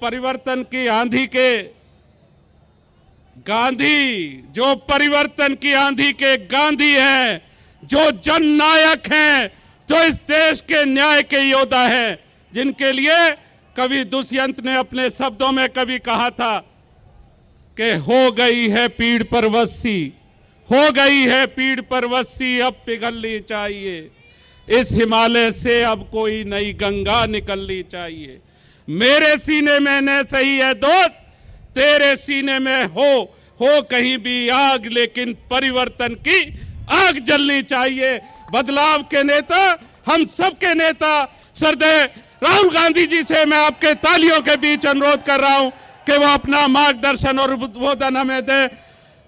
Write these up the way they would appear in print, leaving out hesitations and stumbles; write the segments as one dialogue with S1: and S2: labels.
S1: परिवर्तन की आंधी के गांधी, जो परिवर्तन की आंधी के गांधी हैं, जो जननायक हैं, जो इस देश के न्याय के योद्धा हैं, जिनके लिए कवि दुष्यंत ने अपने शब्दों में कभी कहा था कि हो गई है पीड़ पर वस्सी, हो गई है पीड़ पर वस्सी, अब पिघलनी चाहिए इस हिमालय से, अब कोई नई गंगा निकलनी चाहिए। मेरे सीने में न सही है दोस्त, तेरे सीने में हो कहीं भी आग, लेकिन परिवर्तन की आग जलनी चाहिए। बदलाव के नेता, हम सबके नेता श्रद्धेय राहुल गांधी जी से मैं आपके तालियों के बीच अनुरोध कर रहा हूं कि वो अपना मार्गदर्शन और उद्बोधन हमें दे।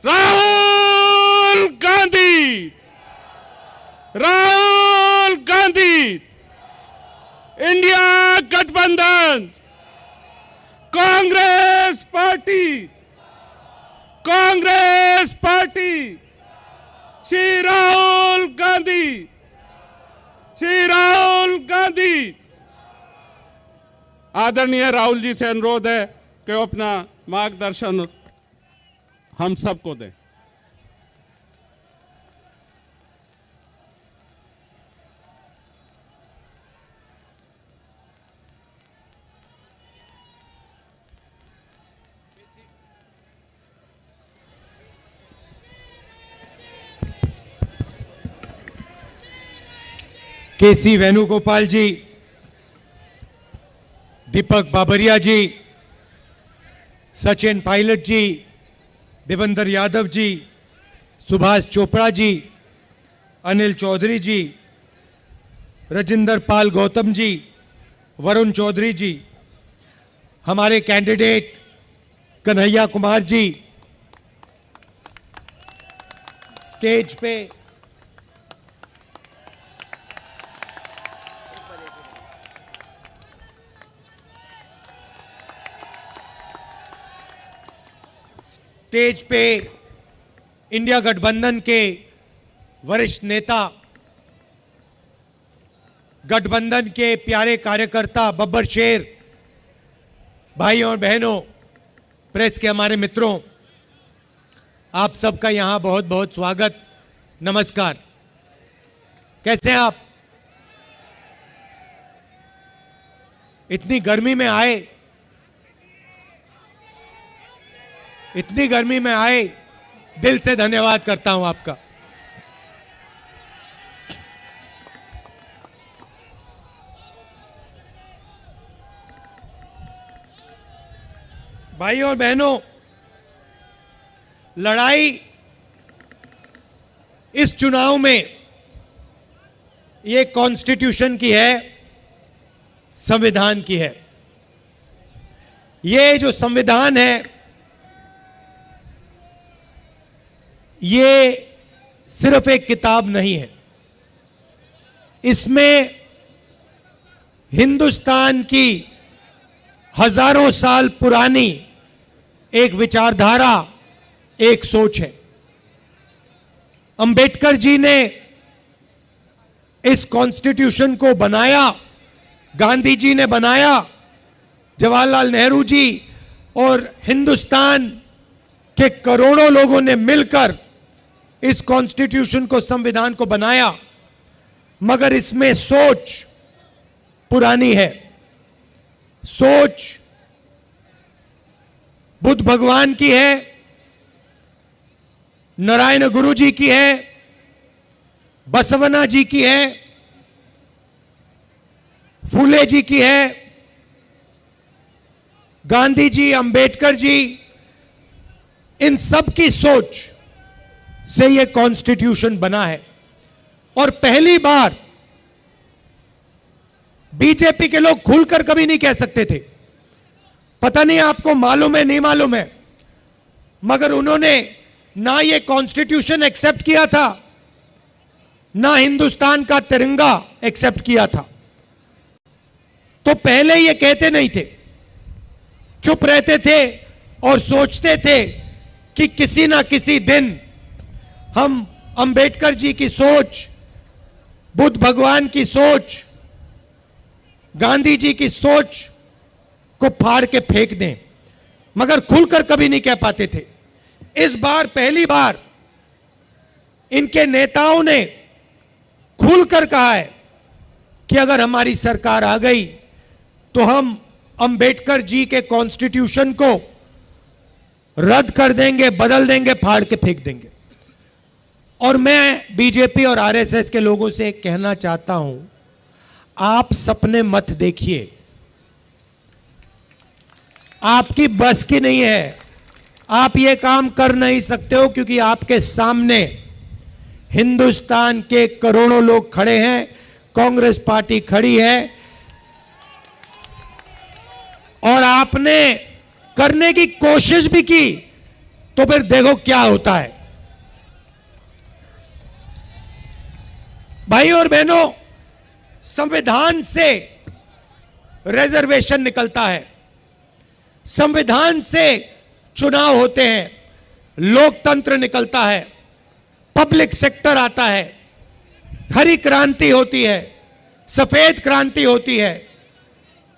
S1: राहुल गांधी, राहुल गांधी, इंडिया गठबंधन, कांग्रेस पार्टी, कांग्रेस पार्टी, श्री राहुल गांधी, श्री राहुल गांधी। आदरणीय राहुल जी से अनुरोध है कि वो अपना मार्गदर्शन हम सबको दें।
S2: केसी वेणुगोपाल जी, दीपक बाबरिया जी, सचिन पायलट जी, देवेंद्र यादव जी, सुभाष चोपड़ा जी, अनिल चौधरी जी, राजेंद्र पाल गौतम जी, वरुण चौधरी जी, हमारे कैंडिडेट कन्हैया कुमार जी, स्टेज पे इंडिया गठबंधन के वरिष्ठ नेता, गठबंधन के प्यारे कार्यकर्ता, बब्बर शेर, भाइयों और बहनों, प्रेस के हमारे मित्रों, आप सबका यहां बहुत बहुत स्वागत, नमस्कार। कैसे हैं आप? इतनी गर्मी में आए, इतनी गर्मी में आए, दिल से धन्यवाद करता हूं आपका। भाइयों और बहनों, लड़ाई इस चुनाव में ये कॉन्स्टिट्यूशन की है, संविधान की है। ये जो संविधान है, ये सिर्फ एक किताब नहीं है। इसमें हिंदुस्तान की हजारों साल पुरानी एक विचारधारा, एक सोच है। अंबेडकर जी ने इस कॉन्स्टिट्यूशन को बनाया, गांधी जी ने बनाया, जवाहरलाल नेहरू जी और हिंदुस्तान के करोड़ों लोगों ने मिलकर इस कॉन्स्टिट्यूशन को, संविधान को बनाया, मगर इसमें सोच पुरानी है। सोच बुद्ध भगवान की है, नारायण गुरु जी की है, बसवना जी की है, फूले जी की है, गांधी जी, अंबेडकर जी, इन सब की सोच से यह कॉन्स्टिट्यूशन बना है। और पहली बार बीजेपी के लोग खुलकर कभी नहीं कह सकते थे, पता नहीं आपको मालूम है नहीं मालूम है, मगर उन्होंने ना ये कॉन्स्टिट्यूशन एक्सेप्ट किया था, ना हिंदुस्तान का तिरंगा एक्सेप्ट किया था। तो पहले ये कहते नहीं थे, चुप रहते थे और सोचते थे कि किसी ना किसी दिन हम अंबेडकर जी की सोच, बुद्ध भगवान की सोच, गांधी जी की सोच को फाड़ के फेंक दें, मगर खुलकर कभी नहीं कह पाते थे। इस बार पहली बार इनके नेताओं ने खुलकर कहा है कि अगर हमारी सरकार आ गई तो हम अंबेडकर जी के कॉन्स्टिट्यूशन को रद्द कर देंगे, बदल देंगे, फाड़ के फेंक देंगे। और मैं बीजेपी और आरएसएस के लोगों से कहना चाहता हूं, आप सपने मत देखिए, आपकी बस की नहीं है, आप ये काम कर नहीं सकते हो, क्योंकि आपके सामने हिंदुस्तान के करोड़ों लोग खड़े हैं, कांग्रेस पार्टी खड़ी है, और आपने करने की कोशिश भी की तो फिर देखो क्या होता है। भाई और बहनों, संविधान से रिजर्वेशन निकलता है, संविधान से चुनाव होते हैं, लोकतंत्र निकलता है, पब्लिक सेक्टर आता है, हरी क्रांति होती है, सफेद क्रांति होती है,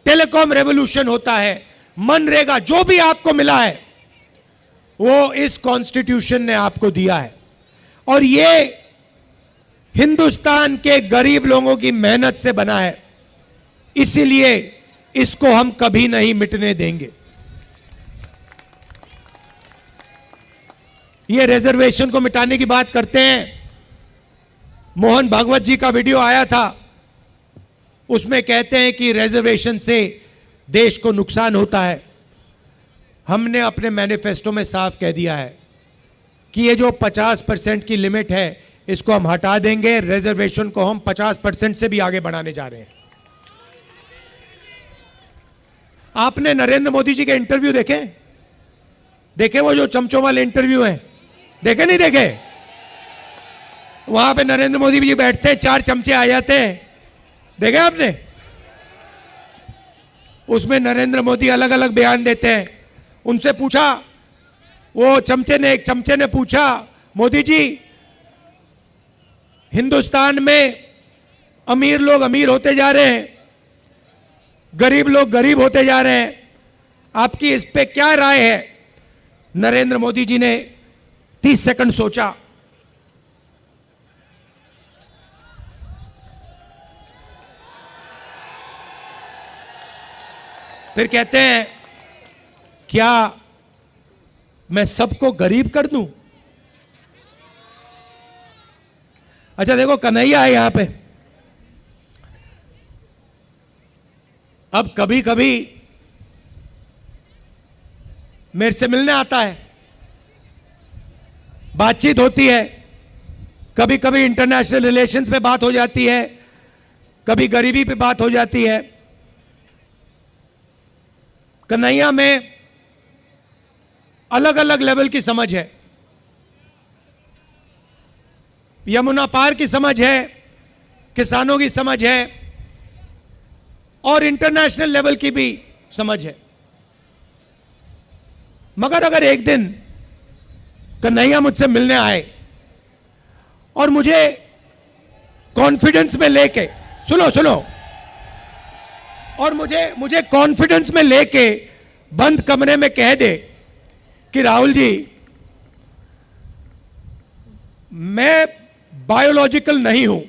S2: टेलीकॉम रेवोल्यूशन होता है, मनरेगा, जो भी आपको मिला है वो इस कॉन्स्टिट्यूशन ने आपको दिया है। और ये हिंदुस्तान के गरीब लोगों की मेहनत से बना है, इसीलिए इसको हम कभी नहीं मिटने देंगे। ये रिजर्वेशन को मिटाने की बात करते हैं, मोहन भागवत जी का वीडियो आया था, उसमें कहते हैं कि रिजर्वेशन से देश को नुकसान होता है। हमने अपने मैनिफेस्टो में साफ कह दिया है कि ये जो 50% की लिमिट है इसको हम हटा देंगे, रिजर्वेशन को हम 50% से भी आगे बढ़ाने जा रहे हैं। आपने नरेंद्र मोदी जी के इंटरव्यू देखे? देखे वो जो चमचों वाले इंटरव्यू हैं? देखे नहीं देखे? वहां पे नरेंद्र मोदी जी बैठते हैं, 4 चमचे आ जाते हैं, देखे आपने? उसमें नरेंद्र मोदी अलग अलग बयान देते हैं। उनसे पूछा, वो एक चमचे ने पूछा, मोदी जी हिंदुस्तान में अमीर लोग अमीर होते जा रहे हैं, गरीब लोग गरीब होते जा रहे हैं, आपकी इस पे क्या राय है? नरेंद्र मोदी जी ने 30 सेकंड सोचा, फिर कहते हैं, क्या मैं सबको गरीब कर दूं? अच्छा देखो, कन्हैया है यहां पे। अब कभी कभी मेरे से मिलने आता है, बातचीत होती है, कभी कभी इंटरनेशनल रिलेशंस पे बात हो जाती है, कभी गरीबी पे बात हो जाती है। कन्हैया में अलग अलग लेवल की समझ है, यमुना पार की समझ है, किसानों की समझ है, और इंटरनेशनल लेवल की भी समझ है। मगर अगर एक दिन कन्हैया मुझसे मिलने आए और मुझे कॉन्फिडेंस में लेके, सुनो, और मुझे कॉन्फिडेंस में लेके बंद कमरे में कह दे कि राहुल जी, मैं बायोलॉजिकल नहीं हूं,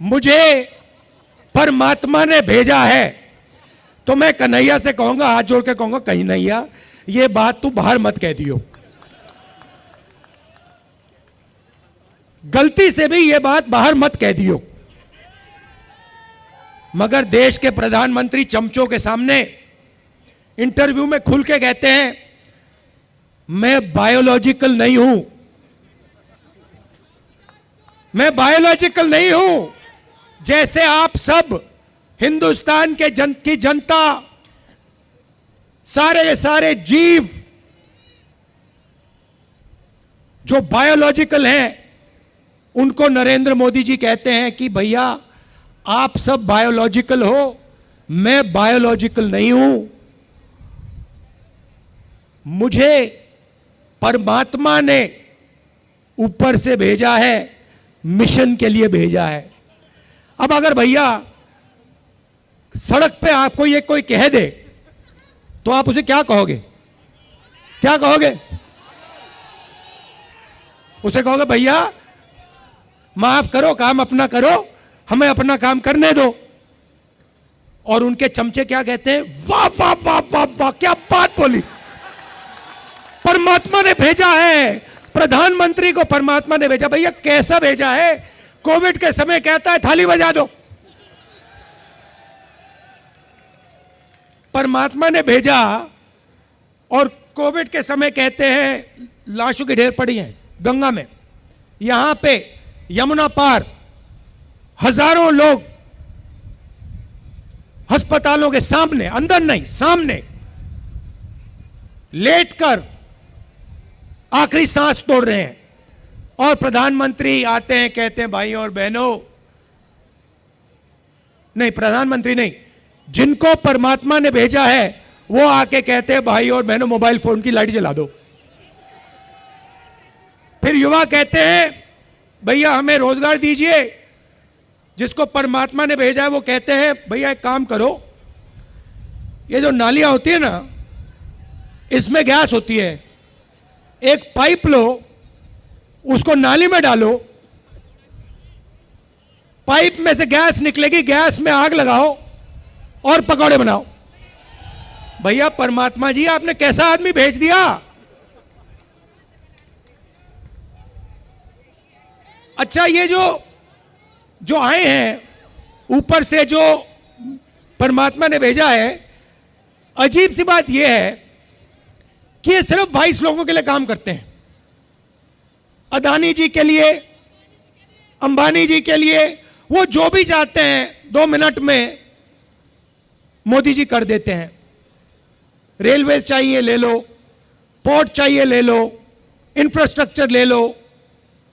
S2: मुझे परमात्मा ने भेजा है, तो मैं कन्हैया से कहूंगा, हाथ जोड़ के कहूंगा, कन्हैया ये बात तू बाहर मत कह दियो, गलती से भी ये बात बाहर मत कह दियो। मगर देश के प्रधानमंत्री चमचों के सामने इंटरव्यू में खुल के कहते हैं, मैं बायोलॉजिकल नहीं हूं, मैं बायोलॉजिकल नहीं हूं। जैसे आप सब हिंदुस्तान की जनता, सारे के सारे जीव जो बायोलॉजिकल हैं, उनको नरेंद्र मोदी जी कहते हैं कि भैया आप सब बायोलॉजिकल हो, मैं बायोलॉजिकल नहीं हूं, मुझे परमात्मा ने ऊपर से भेजा है, मिशन के लिए भेजा है। अब अगर भैया सड़क पे आपको ये कोई कह दे तो आप उसे क्या कहोगे? क्या कहोगे? उसे कहोगे भैया माफ करो, काम अपना करो, हमें अपना काम करने दो। और उनके चमचे क्या कहते हैं? वाह वाह वाह वाह वाह, क्या बात बोली। परमात्मा ने भेजा है, प्रधानमंत्री को परमात्मा ने भेजा। भैया कैसा भेजा है? कोविड के समय कहता है थाली बजा दो, परमात्मा ने भेजा। और कोविड के समय कहते हैं लाशों की ढेर पड़ी हैं गंगा में, यहां पे यमुना पार हजारों लोग अस्पतालों के सामने, अंदर नहीं सामने लेटकर आखिरी सांस तोड़ रहे हैं। और प्रधानमंत्री आते हैं, कहते हैं भाइयों और बहनों, नहीं प्रधानमंत्री नहीं, जिनको परमात्मा ने भेजा है वो आके कहते हैं भाई और बहनों मोबाइल फोन की लाइट जला दो। फिर युवा कहते हैं भैया हमें रोजगार दीजिए। जिसको परमात्मा ने भेजा है वो कहते हैं भैया एक काम करो, ये जो नालियां होती है ना, इसमें गैस होती है, एक पाइप लो, उसको नाली में डालो, पाइप में से गैस निकलेगी, गैस में आग लगाओ और पकौड़े बनाओ। भैया परमात्मा जी आपने कैसा आदमी भेज दिया। अच्छा ये जो आए हैं ऊपर से, जो परमात्मा ने भेजा है, अजीब सी बात यह है कि ये सिर्फ 22 लोगों के लिए काम करते हैं। अदानी जी के लिए, अंबानी जी के लिए, वो जो भी चाहते हैं 2 मिनट में मोदी जी कर देते हैं। रेलवे चाहिए ले लो, पोर्ट चाहिए ले लो, इंफ्रास्ट्रक्चर ले लो,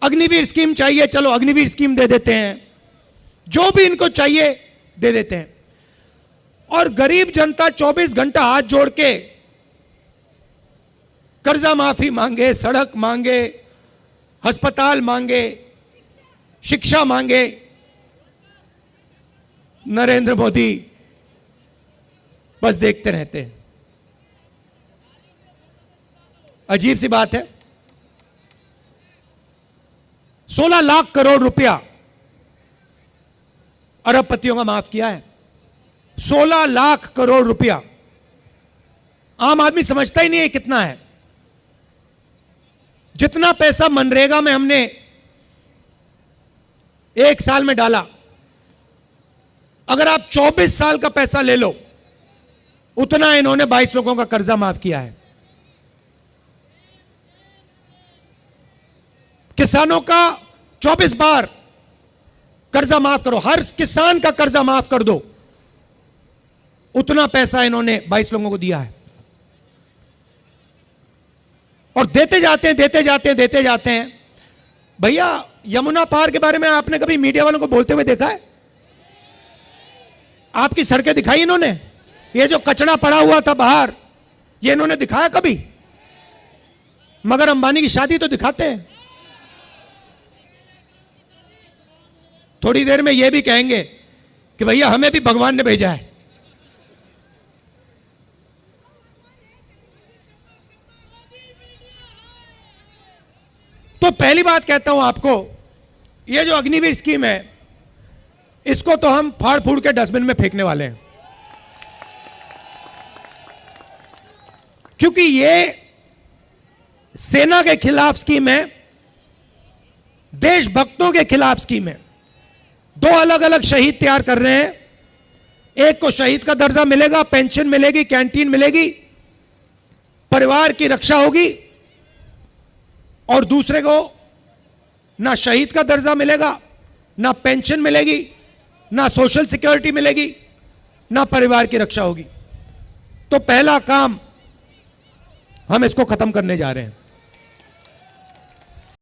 S2: अग्निवीर स्कीम चाहिए, चलो अग्निवीर स्कीम दे देते हैं, जो भी इनको चाहिए दे देते हैं। और गरीब जनता 24 घंटा हाथ जोड़ के कर्जा माफी मांगे, सड़क मांगे, अस्पताल मांगे, शिक्षा मांगे, नरेंद्र मोदी बस देखते रहते हैं। अजीब सी बात है, 16 लाख करोड़ रुपया अरबपतियों का माफ किया है। 16 लाख करोड़ रुपया आम आदमी समझता ही नहीं है कितना है। जितना पैसा मनरेगा में हमने 1 साल में डाला, अगर आप 24 साल का पैसा ले लो, उतना इन्होंने 22 लोगों का कर्जा माफ किया है। किसानों का 24 बार कर्जा माफ करो, हर किसान का कर्जा माफ कर दो, उतना पैसा इन्होंने 22 लोगों को दिया है। और देते जाते हैं, देते जाते हैं, देते जाते हैं। भैया यमुना पार के बारे में आपने कभी मीडिया वालों को बोलते हुए देखा है? आपकी सड़कें दिखाई इन्होंने? ये जो कचरा पड़ा हुआ था बाहर, ये इन्होंने दिखाया कभी? मगर अंबानी की शादी तो दिखाते हैं। थोड़ी देर में ये भी कहेंगे कि भैया हमें भी भगवान ने भेजा है। तो पहली बात कहता हूं आपको, ये जो अग्निवीर स्कीम है, इसको तो हम फाड़ फूड़ के डस्टबिन में फेंकने वाले हैं। क्योंकि ये सेना के खिलाफ स्कीम है, देशभक्तों के खिलाफ स्कीम है। 2 अलग अलग शहीद तैयार कर रहे हैं। एक को शहीद का दर्जा मिलेगा, पेंशन मिलेगी, कैंटीन मिलेगी, परिवार की रक्षा होगी। और दूसरे को ना शहीद का दर्जा मिलेगा, ना पेंशन मिलेगी, ना सोशल सिक्योरिटी मिलेगी, ना परिवार की रक्षा होगी। तो पहला काम हम इसको खत्म करने जा रहे हैं।